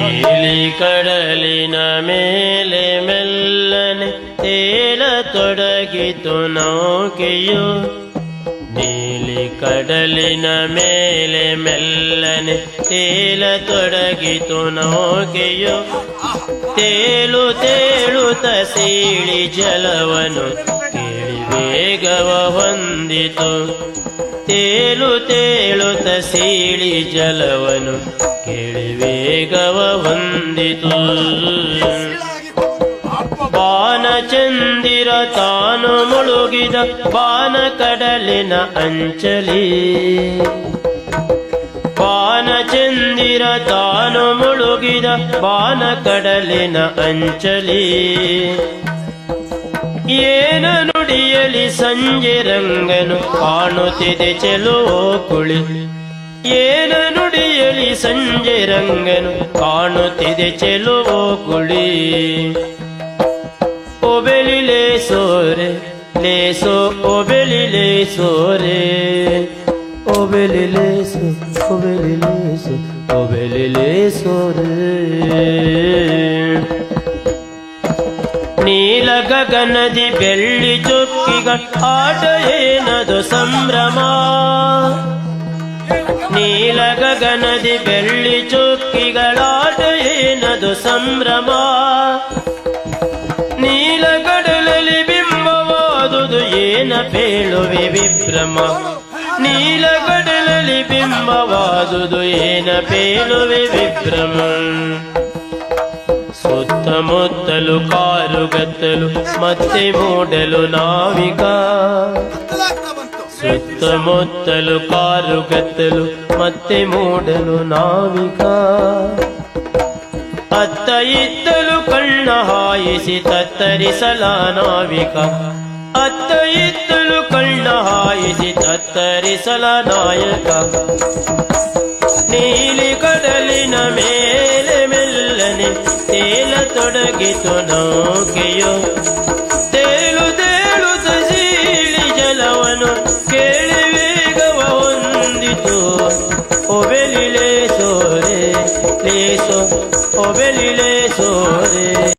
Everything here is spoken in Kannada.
ನೀಲಿ ಕಡಲಿನ ಮೇಲೆ ಮೆಲ್ಲನೆ ತೇಲತೊಡಗಿತು ನೌಕೆಯು. ನೀಲಿ ಕಡಲಿನ ಮೇಲೆ ಮೆಲ್ಲನೆ ತೇಲತೊಡಗಿತು ನೌಕೆಯು. ತೇಲುತ್ತ ಸೀಳಿ ಜಲವನು ಕೇಳಿ ವೇಗವ ಹೊಂದಿತು. ತೇಲುತ್ತ ಸೀಳಿ ಜಲವನು ಕೇಳಿ ವೇಗವ ಹೊಂದಿತು. ಬಾನಚಂದಿರ ತಾನು ಮುಳುಗಿದ ಬಾನ ಕಡಲಿನ ಅಂಚಲಿ. ಬಾನಚಂದಿರ ತಾನು ಮುಳುಗಿದ ಬಾನ ಕಡಲಿನ ಅಂಚಲಿ. ಏನ ನುಡಿಯಲಿ ಸಂಜೆ ರಂಗನು ಕಾಣುತ್ತಿದೆ ಚೆಲುವೋ ಕುಳಿ. ಏನ ನುಡಿಯಲಿ ಸಂಜೆ ರಂಗನು ಕಾಣುತ್ತಿದೆ ಚೆಲುವೋ ಕುಳಿ. ಒಬೆಲಿ ಲೇಸೋರೆ ಲೇಸೋ ಒಬೆಲಿ ಲೇಸೋರೆ. ಒಬೆಲಿ ಲೇಸೋ ಒಬೆಲಿ ಲೇಸೋ ಒಬೆಲಿ ಲೇಸೋರೆ. ನೀಲ ಗಗನದಿ ಬೆಳ್ಳಿ ಚುಕ್ಕಿಗಳ ಆಟ ಏನದು ಸಂಭ್ರಮ. ನೀಲ ಗಗನದಿ ಬೆಳ್ಳಿ ಚುಕ್ಕಿಗಳ ಆಟ ಏನದು ಸಂಭ್ರಮ. ನೀಲ ಕಡಲಲ್ಲಿ ಬಿಂಬವಾದುದು ಏನ ಪೇಳುವೆ ವಿಭ್ರಮ. ನೀಲ ಕಡಲಲ್ಲಿ ಬಿಂಬವಾದುದು ಏನ ಪೇಳುವೆ ವಿಭ್ರಮ. ಸುತ್ತಮುತ್ತಲು ಕಾರುಗತ್ತಲು ಮತ್ತೆ ಮೂಡಲು ನಾವಿಕ. ಸುತ್ತಮುತ್ತಲು ಕಾರುಗತ್ತಲು ಮತ್ತೆ ಮೂಡಲು ನಾವಿಕ. ಅತ್ತ ಇತ್ತಲು ಕಣ್ಣ ಹಾಯಿಸಿ ತತ್ತರಿಸಲ ನಾವಿಕ. ಅತ್ತ ಇತ್ತಲು ಕಣ್ಣ ಹಾಯಿಸಿ ತತ್ತರಿಸಲ ನಾಯಕ. ನೀಲಿ ಕಡಲಿನ ಮೇಲೆ ಮೆಲ್ಲನೆ ತೇಲತೊಡಗಿತು ನೌಕೆಯು.